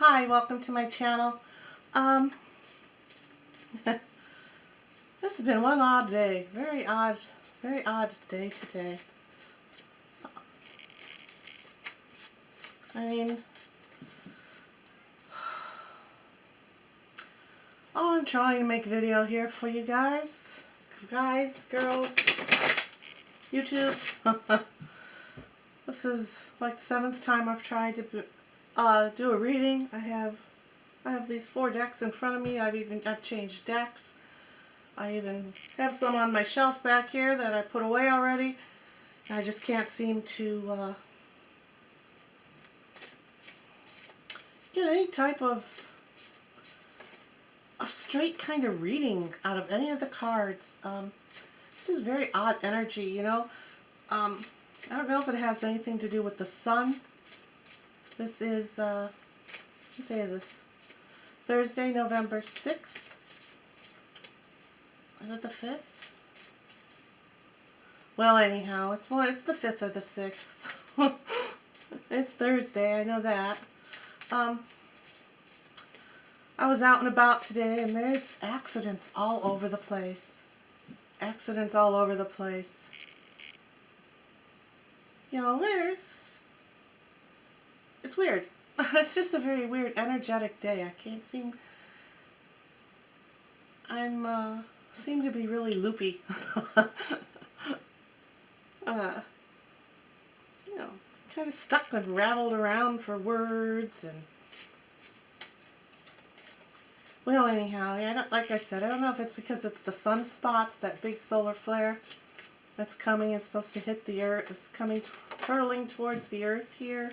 Hi, welcome to my channel. Um, this has been one odd day. Very odd day today. I mean, I'm trying to make a video here for you guys. Guys, girls, YouTube. This is like the 7th time I've tried to do a reading. I have these 4 decks in front of me. I've changed decks. I even have some on my shelf back here that I put away already. I just can't seem to get any type of straight kind of reading out of any of the cards. This is very odd energy, you know. I don't know if it has anything to do with the sun. This is, what day is this? Thursday, November 6th. Is it the 5th? Well, anyhow, it's the 5th or the 6th. It's Thursday, I know that. I was out and about today, and there's accidents all over the place. Accidents all over the place. You know, it's weird. It's just a very weird, energetic day. I can't seem, seem to be really loopy. You know, kind of stuck and rattled around for words and... Well, anyhow, yeah, like I said, I don't know if it's because it's the sunspots, that big solar flare that's coming. It's supposed to hit the earth. It's coming, hurtling towards the earth here,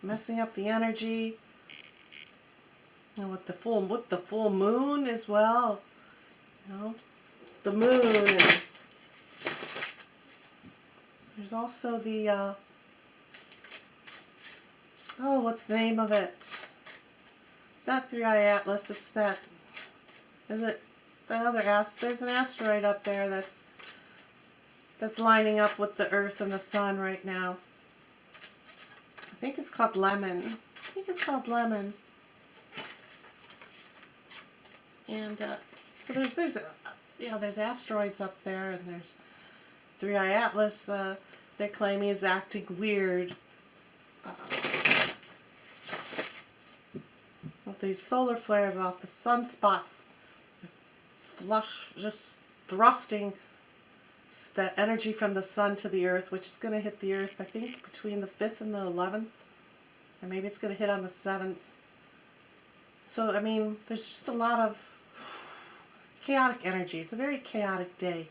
messing up the energy. And with the full moon as well. You know, the moon. And there's also the oh, what's the name of it? It's not 3-Eye Atlas, it's that, is it that other there's an asteroid up there that's lining up with the Earth and the Sun right now. I think it's called Lemon. And so there's you know, there's asteroids up there, and there's 3-Eye Atlas. They're claiming is acting weird. With these solar flares off the sunspots, just thrusting that energy from the sun to the earth, which is going to hit the earth, I think, between the 5th and the 11th, or maybe it's going to hit on the 7th. So, I mean, there's just a lot of chaotic energy. It's a very chaotic day.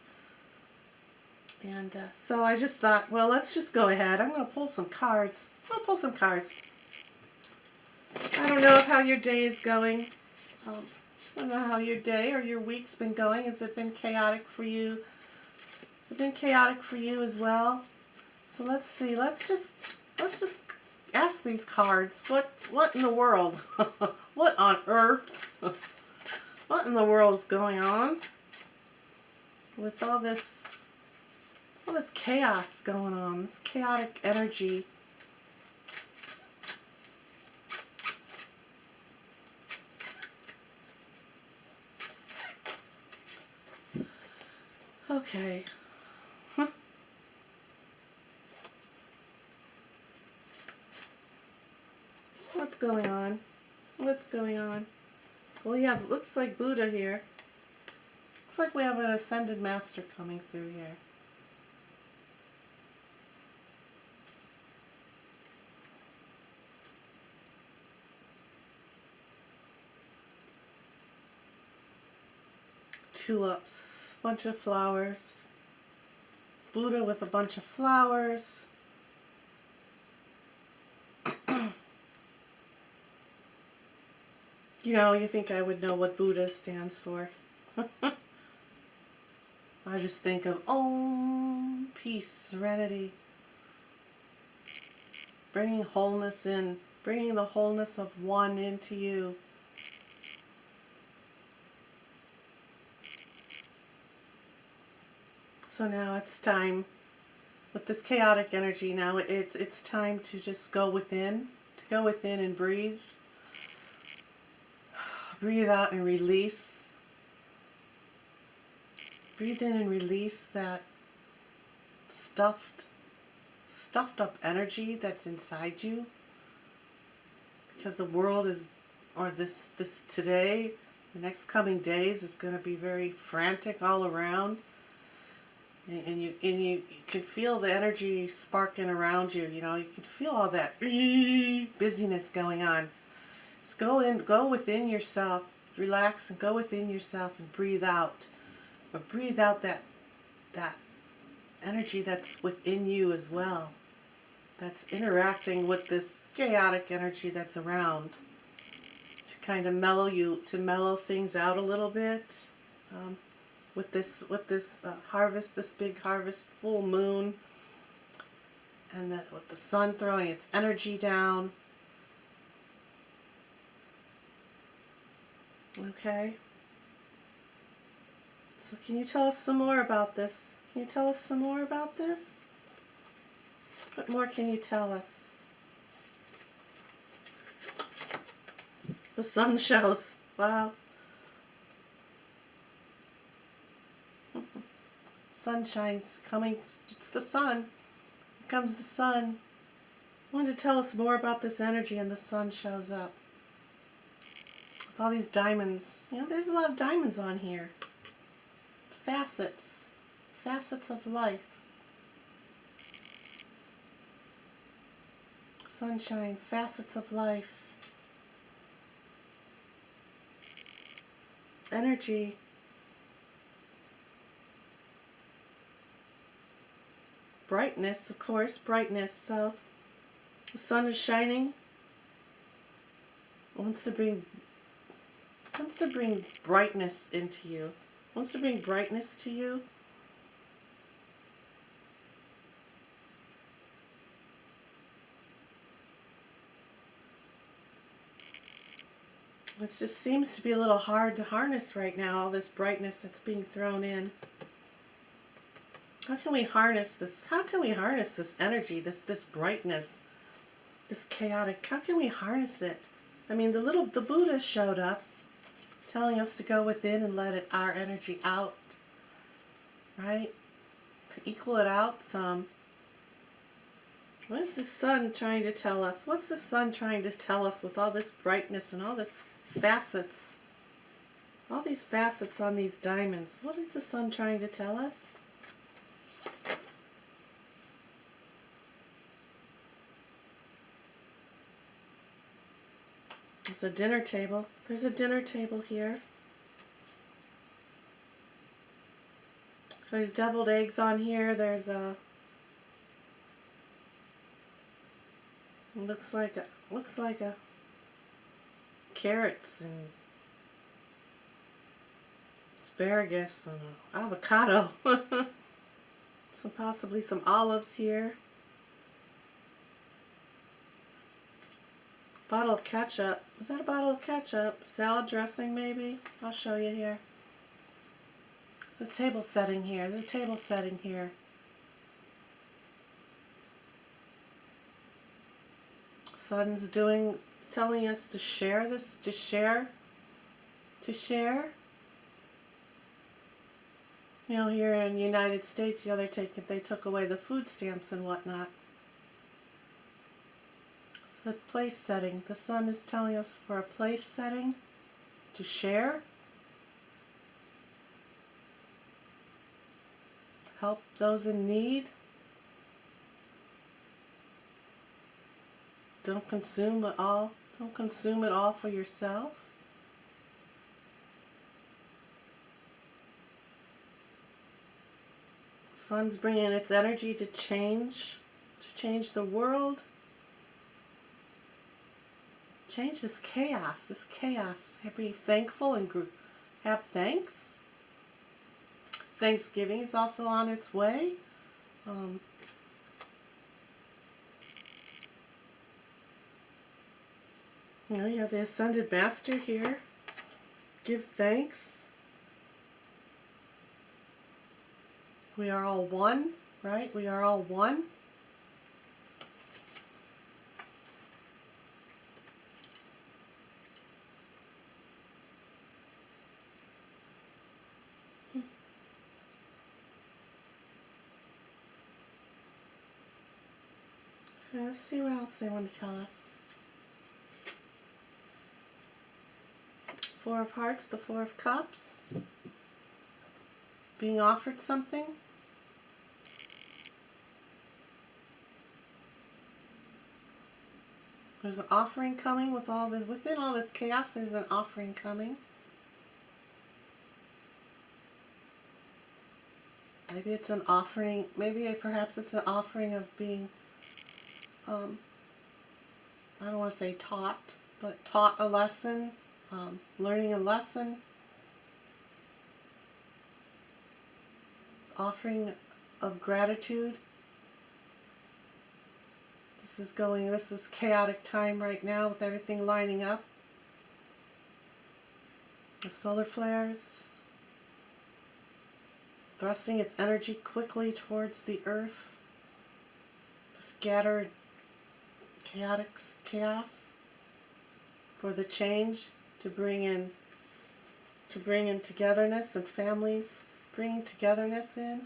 And so I just thought, well, let's just go ahead. I'm going to pull some cards. I don't know how your day is going. I don't know how your day or your week's been going. Has it been chaotic for you? Has it been chaotic for you as well? So let's see. Let's just ask these cards. What in the world? What on earth? What in the world is going on with all this chaos going on? This chaotic energy. Okay. What's going on? What's going on? Well, yeah, looks like Buddha here. Looks like we have an ascended master coming through here. Tulips, bunch of flowers. Buddha with a bunch of flowers. You know, you think I would know what Buddha stands for. I just think of Om, peace, serenity. Bringing wholeness in. Bringing the wholeness of one into you. So now it's time, with this chaotic energy now, it's time to just go within and breathe. Breathe out and release. Breathe in and release that stuffed up energy that's inside you. Because the world is, or this today, the next coming days is going to be very frantic all around. And you can feel the energy sparking around you. You know, you can feel all that busyness going on. Just go within yourself, relax and go within yourself and breathe out. But breathe out that energy that's within you as well. That's interacting with this chaotic energy that's around. To kind of mellow things out a little bit. With this harvest, this big harvest, full moon, and that with the sun throwing its energy down. Okay. So can you tell us some more about this? Can you tell us some more about this? What more can you tell us? The sun shows. Wow. Sunshine's coming. It's the sun. Here comes the sun. I wanted to tell us more about this energy, and the sun shows up. With all these diamonds. You know, there's a lot of diamonds on here. Facets. Facets of life. Sunshine. Facets of life. Energy. Brightness, of course, brightness. So the sun is shining. Wants to bring brightness into you. Wants to bring brightness to you. It just seems to be a little hard to harness right now, all this brightness that's being thrown in. How can we harness this? How can we harness this energy, this brightness, this chaotic? How can we harness it? I mean, the Buddha showed up, telling us to go within and let our energy out, right? To equal it out some. What is the sun trying to tell us? What's the sun trying to tell us with all this brightness and all this facets? All these facets on these diamonds. What is the sun trying to tell us? It's a dinner table. There's a dinner table here. There's deviled eggs on here. There's a looks like a carrots and asparagus and avocado. Possibly some olives here. Bottle of ketchup. Is that a bottle of ketchup? Salad dressing, maybe? I'll show you here. There's a table setting here. There's a table setting here. Sun's telling us to share this, to share. You know, here in the United States, you know, they took away the food stamps and whatnot. It's a place setting. The sun is telling us for a place setting to share. Help those in need. Don't consume it all. Don't consume it all for yourself. Sun's bringing its energy to change the world. Change this chaos, Be thankful and have thanks. Thanksgiving is also on its way. You know, you have the Ascended Master here. Give thanks. We are all one, right? We are all one. Okay, let's see what else they want to tell us. Four of Hearts, the Four of Cups. Being offered something. There's an offering coming with all this. Within all this chaos, there's an offering coming. Maybe it's an offering. Perhaps it's an offering of being. I don't want to say taught, but taught a lesson, learning a lesson. Offering of gratitude. This is chaotic time right now with everything lining up. The solar flares. Thrusting its energy quickly towards the earth. The scattered chaos. For the change to bring in togetherness and families. Bringing togetherness in.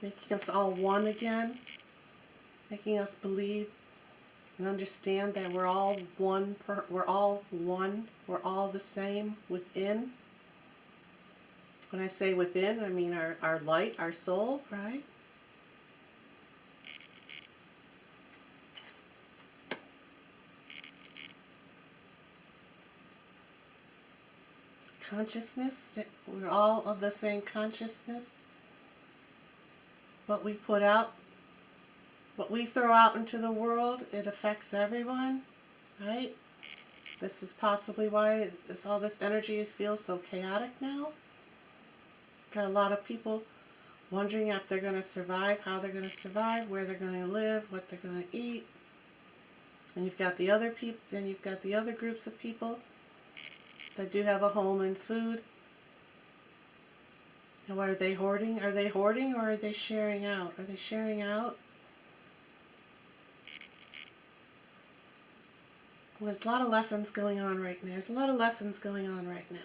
Making us all one again. Making us believe and understand that we're all one. We're all the same within. When I say within, I mean our light, our soul, right? Consciousness, we're all of the same consciousness. What we put out, what we throw out into the world, it affects everyone, right? This is possibly why all this energy feels so chaotic now. Got a lot of people wondering if they're going to survive, how they're going to survive, where they're going to live, what they're going to eat. And you've got the other people, then you've got the other groups of people that do have a home and food. And what are they hoarding? Are they hoarding or are they sharing out? Are they sharing out? Well, there's a lot of lessons going on right now. There's a lot of lessons going on right now.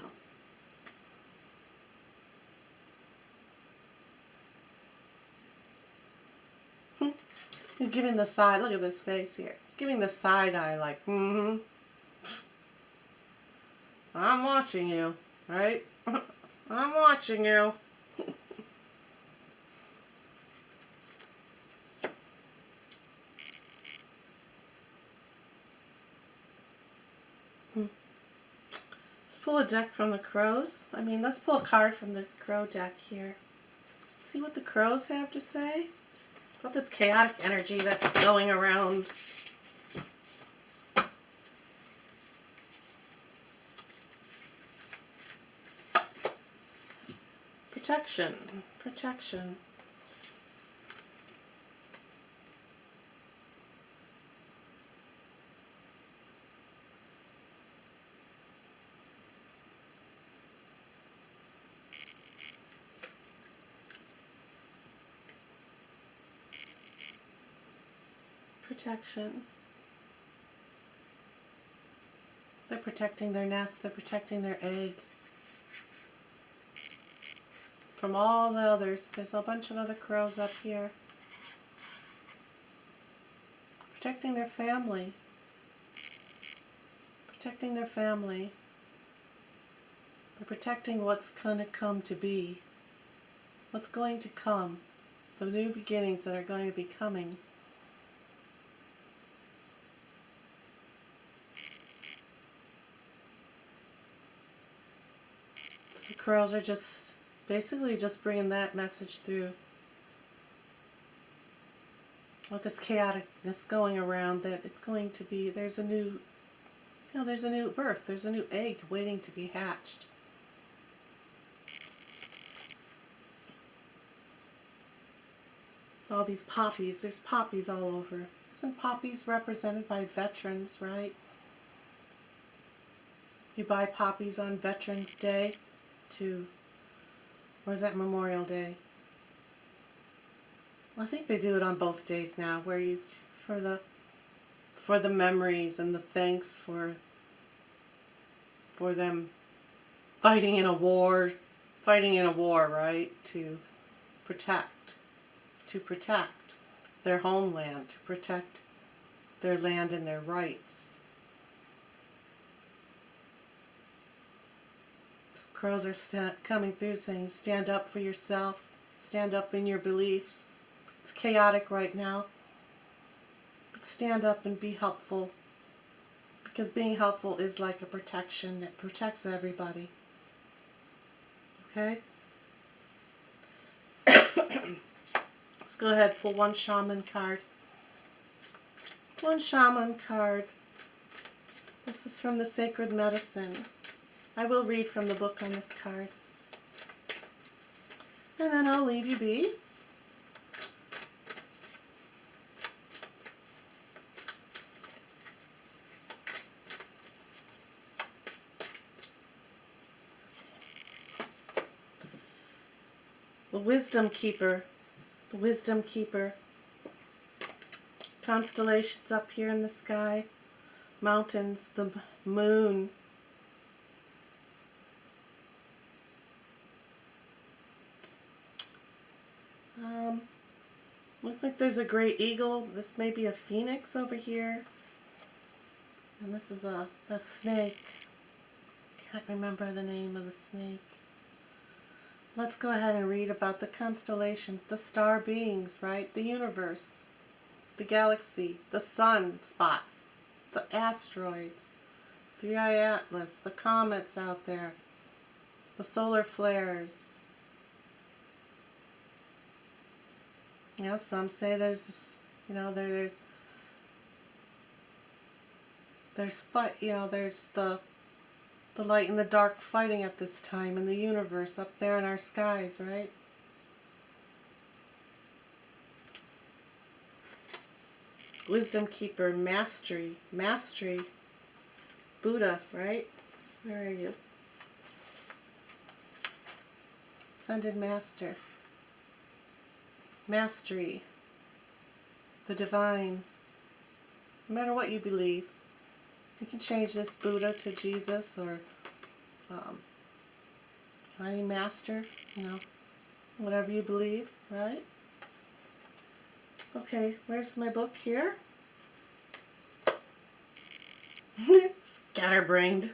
He's giving the side, look at this face here. He's giving the side eye like, I'm watching you, right? I'm watching you. Let's pull a deck from the crows. Let's pull a card from the crow deck here. See what the crows have to say about this chaotic energy that's going around. Protection. Protection. Protection. They're protecting their nest. They're protecting their egg. From all the others. There's a bunch of other crows up here. Protecting their family. Protecting their family. They're protecting what's going to come to be. What's going to come. The new beginnings that are going to be coming. So the crows are just basically just bringing that message through. With this chaoticness going around, that it's going to be, there's a new birth, there's a new egg waiting to be hatched. All these poppies, there's poppies all over. Isn't poppies represented by veterans, right? You buy poppies on Veterans Day or is that Memorial Day? Well, I think they do it on both days now, where you, for the memories and the thanks for them fighting in a war, right? To protect their homeland, to protect their land and their rights. So crows are coming through saying, stand up for yourself, stand up in your beliefs. It's chaotic right now, but stand up and be helpful, because being helpful is like a protection that protects everybody. Okay? Let's go ahead and pull one shaman card. One shaman card. This is from the Sacred Medicine. I will read from the book on this card. And then I'll leave you be. The Wisdom Keeper. The Wisdom Keeper. Constellations up here in the sky. Mountains. The moon. Looks like there's a great eagle. This may be a phoenix over here. And this is a snake. Can't remember the name of the snake. Let's go ahead and read about the constellations, the star beings, right? The universe, the galaxy, the sun spots, the asteroids, 3i Atlas, the comets out there, the solar flares. You know, some say there's this, you know, there's fight, you know, there's the light and the dark fighting at this time in the universe up there in our skies, right? Wisdom Keeper, mastery, mastery, Buddha, right? Where are you? Ascended Master, mastery, the divine. No matter what you believe, you can change this Buddha to Jesus or any master, you know, whatever you believe, right? Okay, where's my book here? Scatterbrained.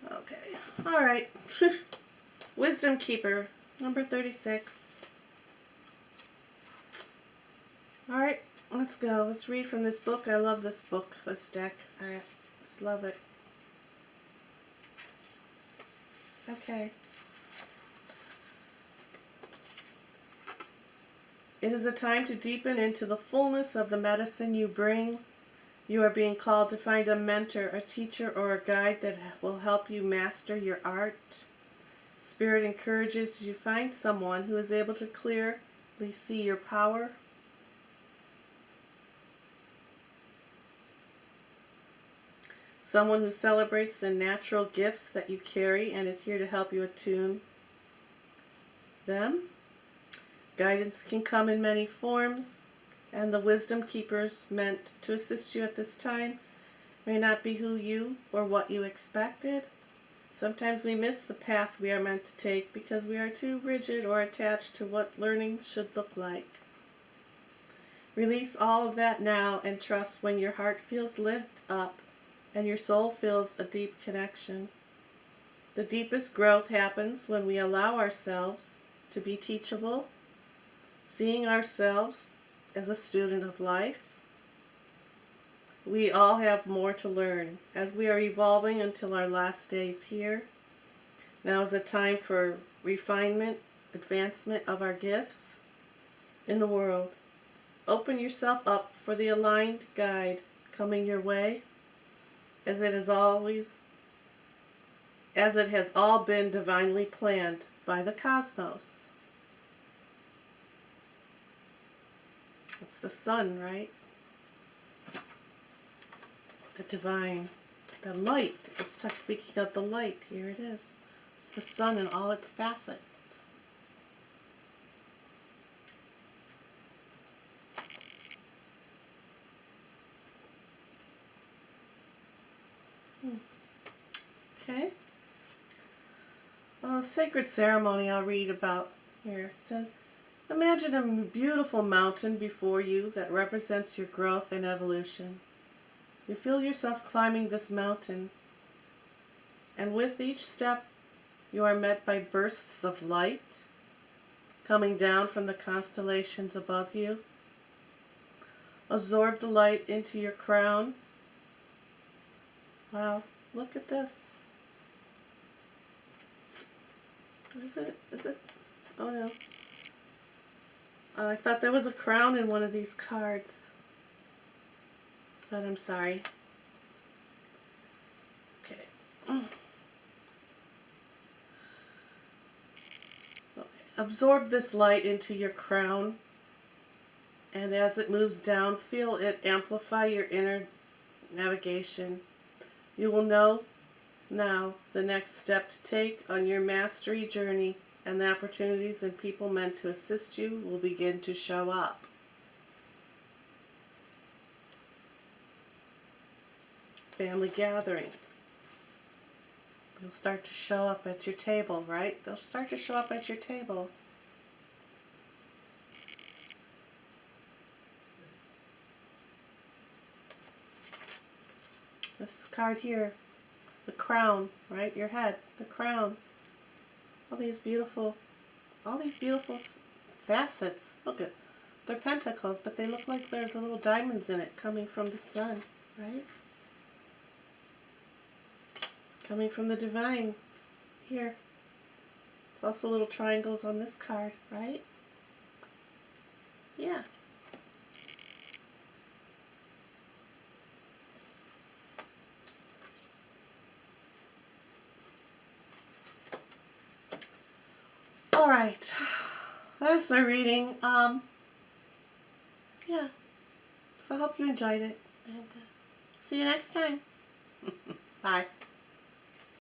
Okay, alright. Wisdom Keeper, number 36. Alright, let's go. Let's read from this book. I love this book, this deck. I just love it. Okay. It is a time to deepen into the fullness of the medicine you bring. You are being called to find a mentor, a teacher, or a guide that will help you master your art. Spirit encourages you to find someone who is able to clearly see your power. Someone who celebrates the natural gifts that you carry and is here to help you attune them. Guidance can come in many forms, and the Wisdom Keepers meant to assist you at this time may not be who you or what you expected. Sometimes we miss the path we are meant to take because we are too rigid or attached to what learning should look like. Release all of that now and trust when your heart feels lit up and your soul feels a deep connection. The deepest growth happens when we allow ourselves to be teachable, seeing ourselves as a student of life. We all have more to learn as we are evolving until our last days here. Now is a time for refinement, advancement of our gifts in the world. Open yourself up for the aligned guide coming your way, as it has all been divinely planned by the cosmos. It's the sun, right? The divine, the light. Let's start speaking of the light. Here it is. It's the sun in all its facets. Okay. Sacred ceremony I'll read about here. It says, Imagine a beautiful mountain before you that represents your growth and evolution. You feel yourself climbing this mountain, and with each step you are met by bursts of light coming down from the constellations above you. Absorb the light into your crown. Wow, look at this. Is it? Oh no. I thought there was a crown in one of these cards. But I'm sorry. Okay. Okay. Absorb this light into your crown. And as it moves down, feel it amplify your inner navigation. You will know now the next step to take on your mastery journey, and the opportunities and people meant to assist you will begin to show up. Family gathering. They'll start to show up at your table, right? They'll start to show up at your table. This card here, the crown, right? Your head, the crown. All these beautiful facets. Look at, they're pentacles, but they look like there's little diamonds in it coming from the sun, right? Coming from the divine. Here. There's also little triangles on this card, right? Yeah. All right. That's my reading. Yeah. So I hope you enjoyed it. And see you next time. Bye.